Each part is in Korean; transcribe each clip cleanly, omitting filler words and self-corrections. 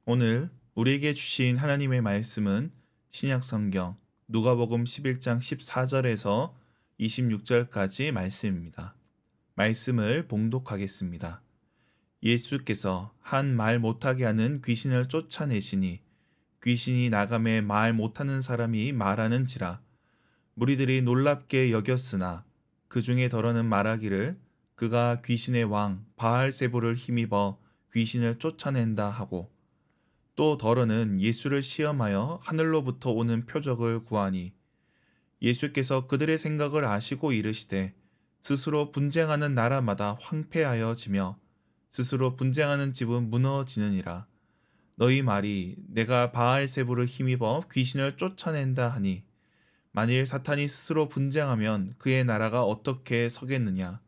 오늘 우리에게 주신 하나님의 말씀은 신약성경 누가복음 11장 14절에서 26절까지 말씀입니다. 말씀을 봉독하겠습니다. 예수께서 한 말 못하게 하는 귀신을 쫓아내시니 귀신이 나감에 말 못하는 사람이 말하는지라. 무리들이 놀랍게 여겼으나 그 중에 더러는 말하기를 그가 귀신의 왕 바알세불을 힘입어 귀신을 쫓아낸다 하고, 또 더러는 예수를 시험하여 하늘로부터 오는 표적을 구하니, 예수께서 그들의 생각을 아시고 이르시되 스스로 분쟁하는 나라마다 황폐하여지며 스스로 분쟁하는 집은 무너지느니라. 너희 말이 내가 바알세불을 힘입어 귀신을 쫓아낸다 하니, 만일 사탄이 스스로 분쟁하면 그의 나라가 어떻게 서겠느냐.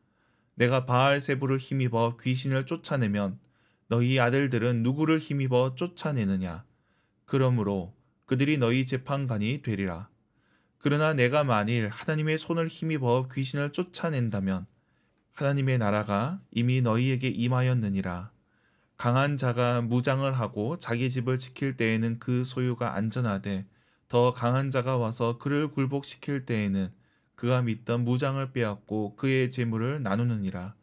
내가 바알세불을 힘입어 귀신을 쫓아내면 너희 아들들은 누구를 힘입어 쫓아내느냐. 그러므로 그들이 너희 재판관이 되리라. 그러나 내가 만일 하나님의 손을 힘입어 귀신을 쫓아낸다면 하나님의 나라가 이미 너희에게 임하였느니라. 강한 자가 무장을 하고 자기 집을 지킬 때에는 그 소유가 안전하되, 더 강한 자가 와서 그를 굴복시킬 때에는 그가 믿던 무장을 빼앗고 그의 재물을 나누느니라.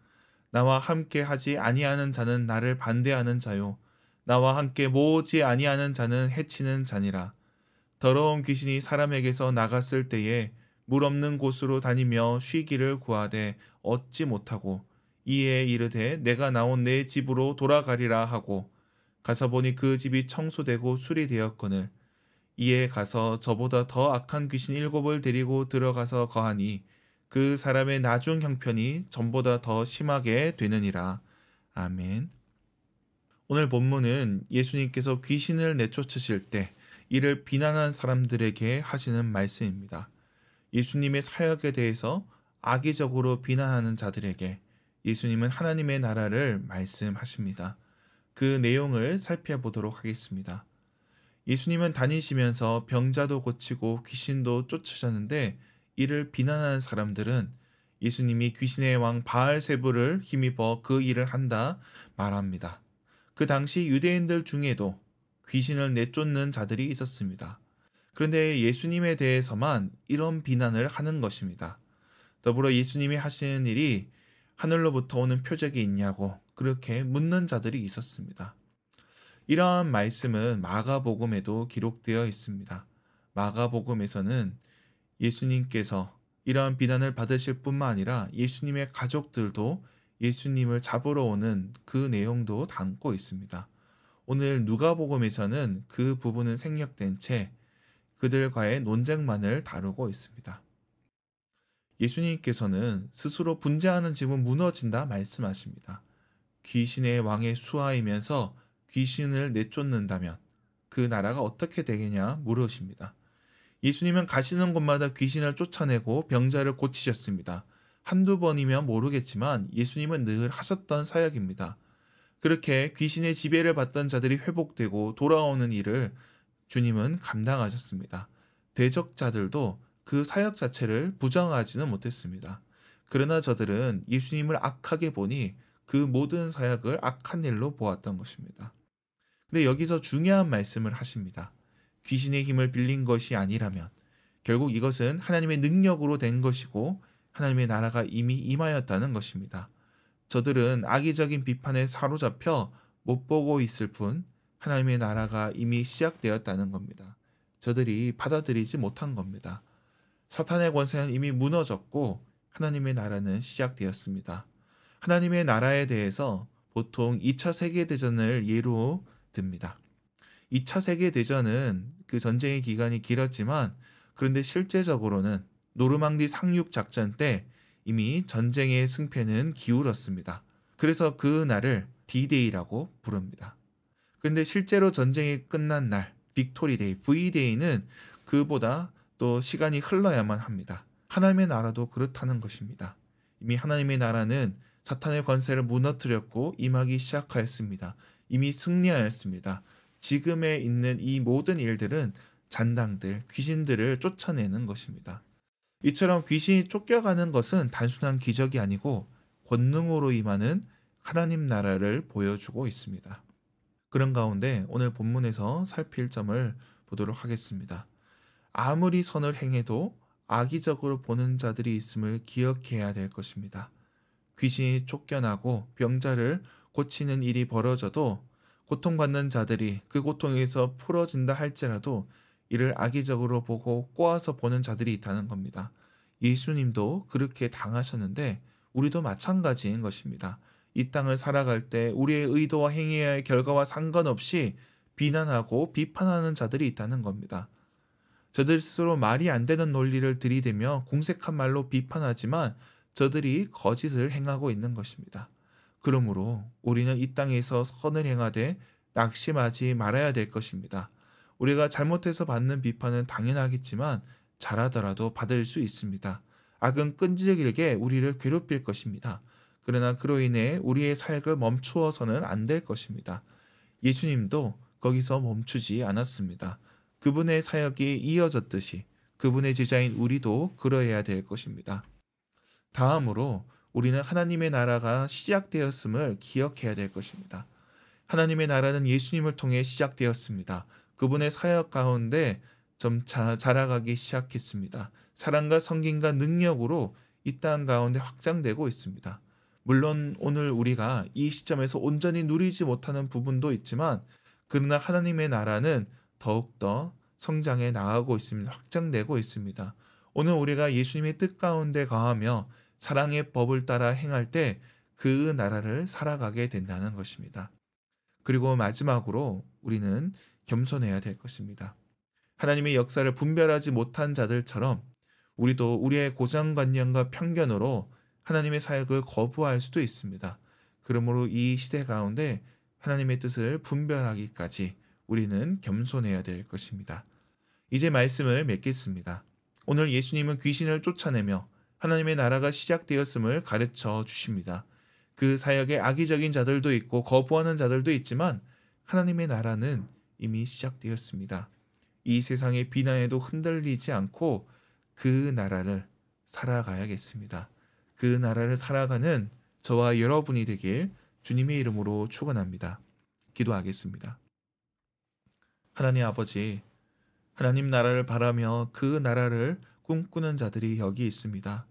나와 함께 하지 아니하는 자는 나를 반대하는 자요, 나와 함께 모으지 아니하는 자는 해치는 자니라. 더러운 귀신이 사람에게서 나갔을 때에 물 없는 곳으로 다니며 쉬기를 구하되 얻지 못하고, 이에 이르되 내가 나온 내 집으로 돌아가리라 하고 가서 보니 그 집이 청소되고 수리되었거늘, 이에 가서 저보다 더 악한 귀신 7을 데리고 들어가서 거하니 그 사람의 나중 형편이 전보다 더 심하게 되느니라. 아멘. 오늘 본문은 예수님께서 귀신을 내쫓으실 때 이를 비난한 사람들에게 하시는 말씀입니다. 예수님의 사역에 대해서 악의적으로 비난하는 자들에게 예수님은 하나님의 나라를 말씀하십니다. 그 내용을 살펴보도록 하겠습니다. 예수님은 다니시면서 병자도 고치고 귀신도 쫓으셨는데, 이를 비난하는 사람들은 예수님이 귀신의 왕 바알세불을 힘입어 그 일을 한다 말합니다. 그 당시 유대인들 중에도 귀신을 내쫓는 자들이 있었습니다. 그런데 예수님에 대해서만 이런 비난을 하는 것입니다. 더불어 예수님이 하시는 일이 하늘로부터 오는 표적이 있냐고 그렇게 묻는 자들이 있었습니다. 이러한 말씀은 마가복음에도 기록되어 있습니다. 마가복음에서는 예수님께서 이러한 비난을 받으실 뿐만 아니라 예수님의 가족들도 예수님을 잡으러 오는 그 내용도 담고 있습니다. 오늘 누가복음에서는 그 부분은 생략된 채 그들과의 논쟁만을 다루고 있습니다. 예수님께서는 스스로 분재하는 집은 무너진다 말씀하십니다. 귀신의 왕의 수하이면서 귀신을 내쫓는다면 그 나라가 어떻게 되겠냐 물으십니다. 예수님은 가시는 곳마다 귀신을 쫓아내고 병자를 고치셨습니다. 한두 번이면 모르겠지만 예수님은 늘 하셨던 사역입니다. 그렇게 귀신의 지배를 받던 자들이 회복되고 돌아오는 일을 주님은 감당하셨습니다. 대적자들도 그 사역 자체를 부정하지는 못했습니다. 그러나 저들은 예수님을 악하게 보니 그 모든 사역을 악한 일로 보았던 것입니다. 근데 여기서 중요한 말씀을 하십니다. 귀신의 힘을 빌린 것이 아니라면 결국 이것은 하나님의 능력으로 된 것이고 하나님의 나라가 이미 임하였다는 것입니다. 저들은 악의적인 비판에 사로잡혀 못 보고 있을 뿐 하나님의 나라가 이미 시작되었다는 겁니다. 저들이 받아들이지 못한 겁니다. 사탄의 권세는 이미 무너졌고 하나님의 나라는 시작되었습니다. 하나님의 나라에 대해서 보통 2차 세계대전을 예로 듭니다. 2차 세계대전은 그 전쟁의 기간이 길었지만, 그런데 실제적으로는 노르망디 상륙 작전 때 이미 전쟁의 승패는 기울었습니다. 그래서 그 날을 D-Day라고 부릅니다. 그런데 실제로 전쟁이 끝난 날, 빅토리데이, V-Day는 그보다 또 시간이 흘러야만 합니다. 하나님의 나라도 그렇다는 것입니다. 이미 하나님의 나라는 사탄의 권세를 무너뜨렸고 임하기 시작하였습니다. 이미 승리하였습니다. 지금에 있는 이 모든 일들은 잔당들, 귀신들을 쫓아내는 것입니다. 이처럼 귀신이 쫓겨가는 것은 단순한 기적이 아니고 권능으로 임하는 하나님 나라를 보여주고 있습니다. 그런 가운데 오늘 본문에서 살필 점을 보도록 하겠습니다. 아무리 선을 행해도 악의적으로 보는 자들이 있음을 기억해야 될 것입니다. 귀신이 쫓겨나고 병자를 고치는 일이 벌어져도 고통받는 자들이 그 고통에서 풀어진다 할지라도 이를 악의적으로 보고 꼬아서 보는 자들이 있다는 겁니다. 예수님도 그렇게 당하셨는데 우리도 마찬가지인 것입니다. 이 땅을 살아갈 때 우리의 의도와 행해야 할 결과와 상관없이 비난하고 비판하는 자들이 있다는 겁니다. 저들 스스로 말이 안 되는 논리를 들이대며 공색한 말로 비판하지만 저들이 거짓을 행하고 있는 것입니다. 그러므로 우리는 이 땅에서 선을 행하되 낙심하지 말아야 될 것입니다. 우리가 잘못해서 받는 비판은 당연하겠지만 잘하더라도 받을 수 있습니다. 악은 끈질기게 우리를 괴롭힐 것입니다. 그러나 그로 인해 우리의 사역을 멈추어서는 안 될 것입니다. 예수님도 거기서 멈추지 않았습니다. 그분의 사역이 이어졌듯이 그분의 제자인 우리도 그러해야 될 것입니다. 다음으로 우리는 하나님의 나라가 시작되었음을 기억해야 될 것입니다. 하나님의 나라는 예수님을 통해 시작되었습니다. 그분의 사역 가운데 점차 자라가기 시작했습니다. 사랑과 성김과 능력으로 이 땅 가운데 확장되고 있습니다. 물론 오늘 우리가 이 시점에서 온전히 누리지 못하는 부분도 있지만 그러나 하나님의 나라는 더욱더 성장해 나가고 있습니다. 확장되고 있습니다. 오늘 우리가 예수님의 뜻 가운데 거하며 사랑의 법을 따라 행할 때 그 나라를 살아가게 된다는 것입니다. 그리고 마지막으로 우리는 겸손해야 될 것입니다. 하나님의 역사를 분별하지 못한 자들처럼 우리도 우리의 고정관념과 편견으로 하나님의 사역을 거부할 수도 있습니다. 그러므로 이 시대 가운데 하나님의 뜻을 분별하기까지 우리는 겸손해야 될 것입니다. 이제 말씀을 맺겠습니다. 오늘 예수님은 귀신을 쫓아내며 하나님의 나라가 시작되었음을 가르쳐 주십니다. 그 사역에 악의적인 자들도 있고 거부하는 자들도 있지만 하나님의 나라는 이미 시작되었습니다. 이 세상의 비난에도 흔들리지 않고 그 나라를 살아가야겠습니다. 그 나라를 살아가는 저와 여러분이 되길 주님의 이름으로 축원합니다. 기도하겠습니다. 하나님 아버지, 하나님 나라를 바라며 그 나라를 꿈꾸는 자들이 여기 있습니다.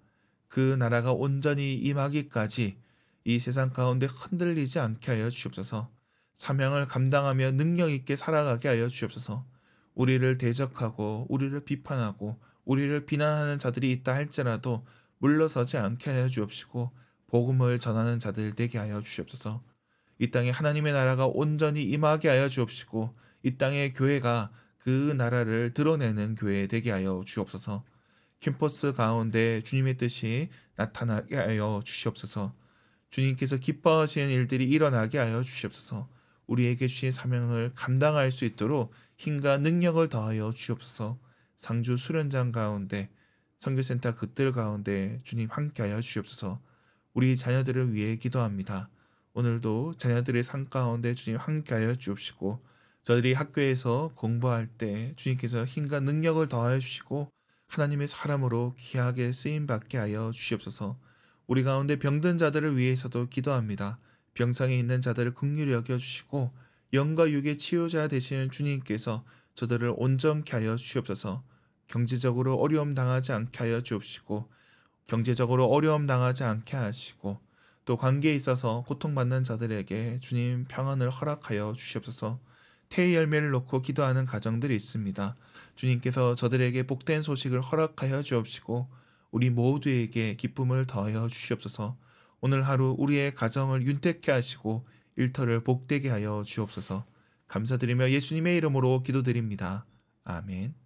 그 나라가 온전히 임하기까지 이 세상 가운데 흔들리지 않게 하여 주옵소서. 사명을 감당하며 능력 있게 살아가게 하여 주옵소서. 우리를 대적하고 우리를 비판하고 우리를 비난하는 자들이 있다 할지라도 물러서지 않게 하여 주옵시고 복음을 전하는 자들 되게 하여 주옵소서. 이 땅에 하나님의 나라가 온전히 임하게 하여 주옵시고 이 땅의 교회가 그 나라를 드러내는 교회 되게 하여 주옵소서. 캠퍼스 가운데 주님의 뜻이 나타나게 하여 주시옵소서. 주님께서 기뻐하시는 일들이 일어나게 하여 주시옵소서. 우리에게 주신 사명을 감당할 수 있도록 힘과 능력을 더하여 주옵소서. 상주 수련장 가운데 선교센터 그들 가운데 주님 함께하여 주옵소서. 우리 자녀들을 위해 기도합니다. 오늘도 자녀들의 삶 가운데 주님 함께하여 주옵시고 저들이 학교에서 공부할 때 주님께서 힘과 능력을 더하여 주시고 하나님의 사람으로 귀하게 쓰임받게 하여 주시옵소서. 우리 가운데 병든 자들을 위해서도 기도합니다. 병상에 있는 자들을 긍휼히 여겨주시고 영과 육의 치유자 되시는 주님께서 저들을 온전케 하여 주시옵소서. 경제적으로 어려움 당하지 않게 하여 주옵시고 경제적으로 어려움 당하지 않게 하시고 또 관계에 있어서 고통받는 자들에게 주님 평안을 허락하여 주시옵소서. 태의 열매를 놓고 기도하는 가정들이 있습니다. 주님께서 저들에게 복된 소식을 허락하여 주옵시고 우리 모두에게 기쁨을 더하여 주시옵소서. 오늘 하루 우리의 가정을 윤택케 하시고 일터를 복되게 하여 주옵소서. 감사드리며 예수님의 이름으로 기도드립니다. 아멘.